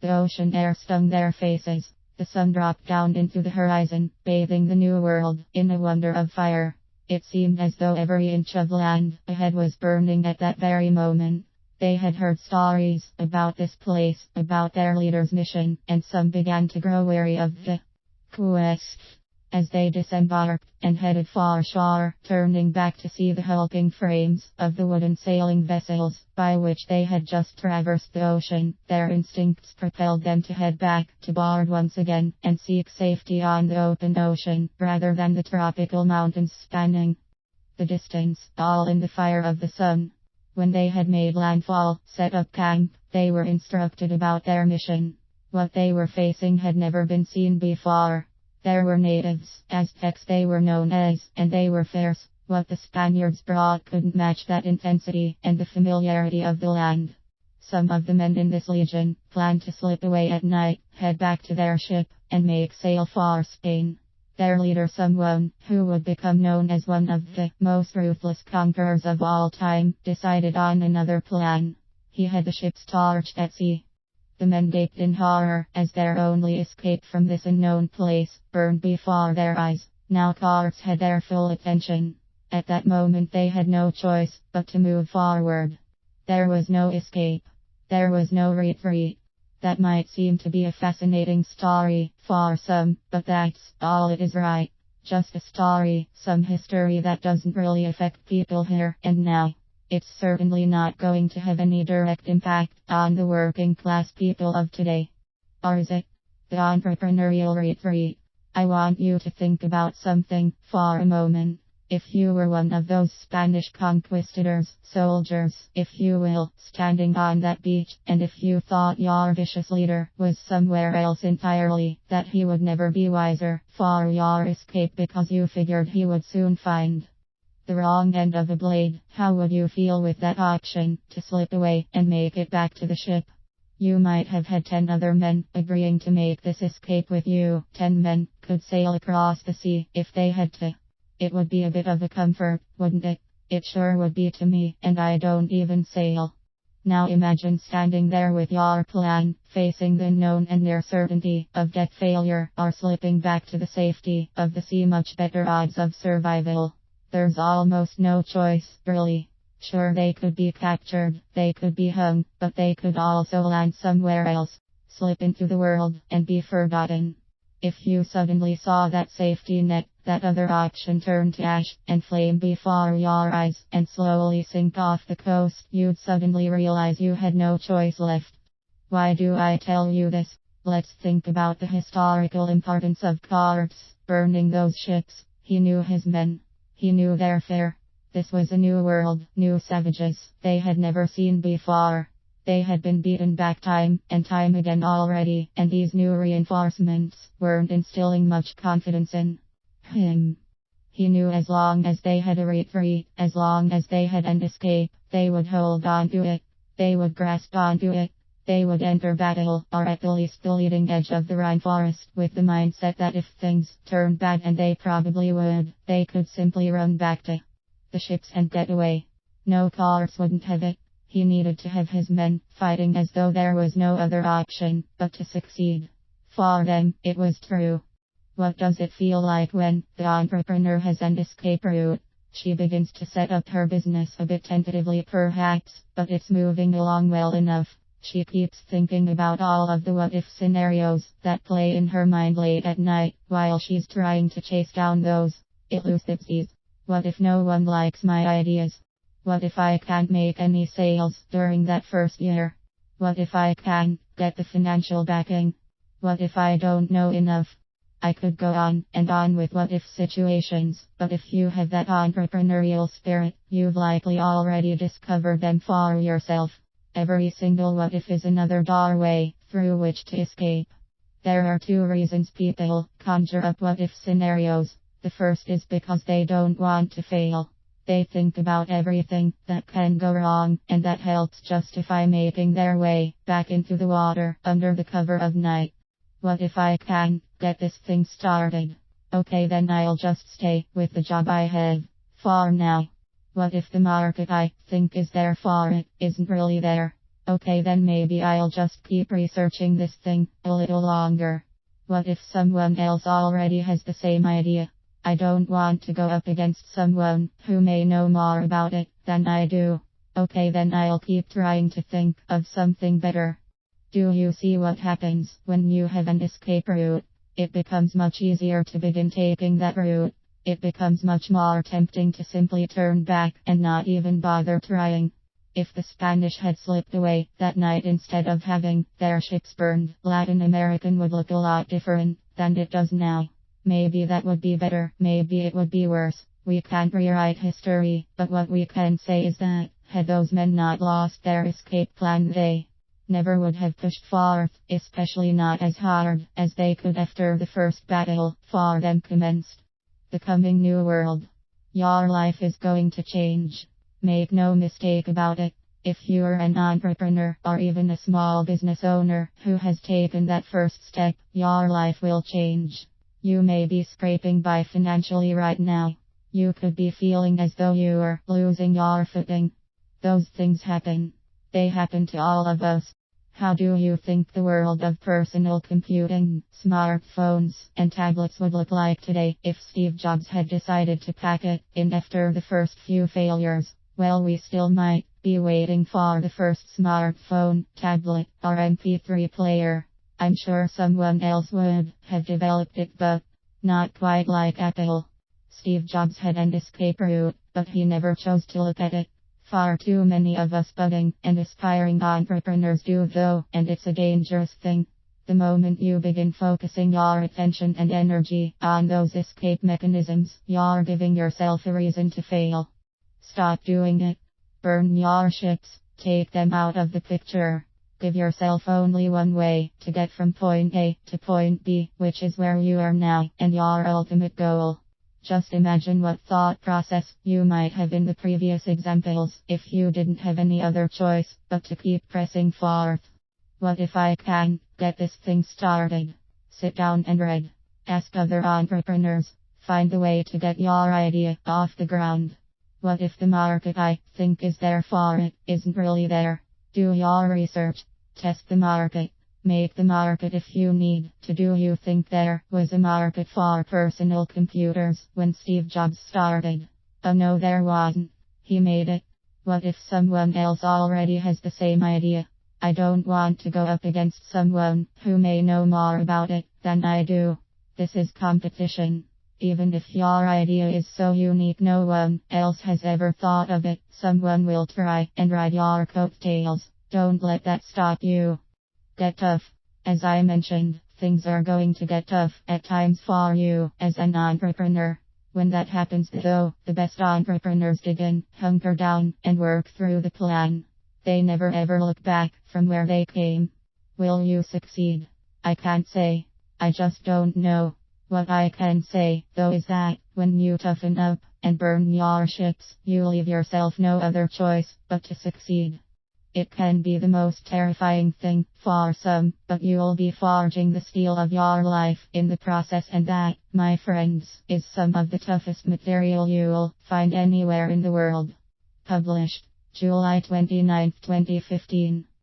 The ocean air stung their faces. The sun dropped down into the horizon, bathing the new world in a wonder of fire. It seemed as though every inch of land ahead was burning at that very moment. They had heard stories about this place, about their leader's mission, and some began to grow weary of the quest. As they disembarked and headed for shore, turning back to see the hulking frames of the wooden sailing vessels by which they had just traversed the ocean, their instincts propelled them to head back to board once again and seek safety on the open ocean rather than the tropical mountains spanning the distance, all in the fire of the sun. When they had made landfall, set up camp, they were instructed about their mission. What they were facing had never been seen before. There were natives, Aztecs they were known as, and they were fierce. What the Spaniards brought couldn't match that intensity and the familiarity of the land. Some of the men in this legion planned to slip away at night, head back to their ship, and make sail for Spain. Their leader, someone who would become known as one of the most ruthless conquerors of all time, decided on another plan. He had the ships torched at sea. The men gaped in horror as their only escape from this unknown place burned before their eyes. Now courts had their full attention. At that moment they had no choice but to move forward. There was no escape. There was no retreat. That might seem to be a fascinating story for some, but that's all it is, right? Just a story, some history that doesn't really affect people here and now. It's certainly not going to have any direct impact on the working class people of today. Or is it? The entrepreneurial retreat. I want you to think about something for a moment. If you were one of those Spanish conquistadors, soldiers, if you will, standing on that beach, and if you thought your vicious leader was somewhere else entirely, that he would never be wiser for your escape because you figured he would soon find the wrong end of a blade, how would you feel with that option to slip away and make it back to the ship? You might have had 10 other men agreeing to make this escape with you. 10 men could sail across the sea if they had to. It would be a bit of a comfort, wouldn't it? It sure would be to me, and I don't even sail. Now imagine standing there with your plan, facing the unknown and near certainty of death, failure, or slipping back to the safety of the sea. Much better odds of survival. There's almost no choice, really. Sure, they could be captured, they could be hung, but they could also land somewhere else, slip into the world, and be forgotten. If you suddenly saw that safety net, that other option turn to ash and flame before your eyes, and slowly sink off the coast, you'd suddenly realize you had no choice left. Why do I tell you this? Let's think about the historical importance of Corpus burning those ships. He knew his men. He knew their fare. This was a new world, new savages they had never seen before. They had been beaten back time and time again already, and these new reinforcements weren't instilling much confidence in him. He knew as long as they had a retreat, as long as they had an escape, they would hold on to it. They would grasp onto it. They would enter battle, or at the least the leading edge of the rainforest, with the mindset that if things turned bad, and they probably would, they could simply run back to the ships and get away. No, Corpus wouldn't have it. He needed to have his men fighting as though there was no other option but to succeed. For them, it was true. What does it feel like when the entrepreneur has an escape route? She begins to set up her business a bit tentatively perhaps, but it's moving along well enough. She keeps thinking about all of the what-if scenarios that play in her mind late at night, while she's trying to chase down those elusive seas. What if no one likes my ideas? What if I can't make any sales during that first year? What if I can't get the financial backing? What if I don't know enough? I could go on and on with what-if situations, but if you have that entrepreneurial spirit, you've likely already discovered them for yourself. Every single what-if is another doorway through which to escape. There are 2 reasons people conjure up what-if scenarios. The first is because they don't want to fail. They think about everything that can go wrong, and that helps justify making their way back into the water under the cover of night. What if I can't get this thing started? Okay, then I'll just stay with the job I have for now. What if the market I think is there for it isn't really there? Okay, then maybe I'll just keep researching this thing a little longer. What if someone else already has the same idea? I don't want to go up against someone who may know more about it than I do. Okay, then I'll keep trying to think of something better. Do you see what happens when you have an escape route? It becomes much easier to begin taking that route. It becomes much more tempting to simply turn back and not even bother trying. If the Spanish had slipped away that night instead of having their ships burned, Latin America would look a lot different than it does now. Maybe that would be better, maybe it would be worse. We can't rewrite history, but what we can say is that, had those men not lost their escape plan, they never would have pushed forth, especially not as hard as they could after the first battle for them commenced. The coming new world. Your life is going to change. Make no mistake about it. If you're an entrepreneur or even a small business owner who has taken that first step, your life will change. You may be scraping by financially right now. You could be feeling as though you are losing your footing. Those things happen. They happen to all of us. How do you think the world of personal computing, smartphones, and tablets would look like today if Steve Jobs had decided to pack it in after the first few failures? Well, we still might be waiting for the first smartphone, tablet, or MP3 player. I'm sure someone else would have developed it, but not quite like Apple. Steve Jobs had an escape route, but he never chose to look at it. Far too many of us budding and aspiring entrepreneurs do though, and it's a dangerous thing. The moment you begin focusing your attention and energy on those escape mechanisms, you're giving yourself a reason to fail. Stop doing it. Burn your ships, take them out of the picture. Give yourself only one way to get from point A to point B, which is where you are now, and your ultimate goal. Just imagine what thought process you might have in the previous examples if you didn't have any other choice but to keep pressing forth. What if I can get this thing started? Sit down and read. Ask other entrepreneurs. Find the way to get your idea off the ground. What if the market I think is there for it isn't really there? Do your research. Test the market. Make the market if you need to. Do you think there was a market for personal computers when Steve Jobs started? Oh no, there wasn't. He made it. What if someone else already has the same idea? I don't want to go up against someone who may know more about it than I do. This is competition. Even if your idea is so unique no one else has ever thought of it, someone will try and ride your coattails. Don't let that stop you. Get tough. As I mentioned, things are going to get tough at times for you as an entrepreneur. When that happens though, the best entrepreneurs dig in, hunker down, and work through the plan. They never ever look back from where they came. Will you succeed? I can't say. I just don't know. What I can say, though, is that when you toughen up and burn your ships, you leave yourself no other choice but to succeed. It can be the most terrifying thing for some, but you'll be forging the steel of your life in the process, and that, my friends, is some of the toughest material you'll find anywhere in the world. Published July 29, 2015.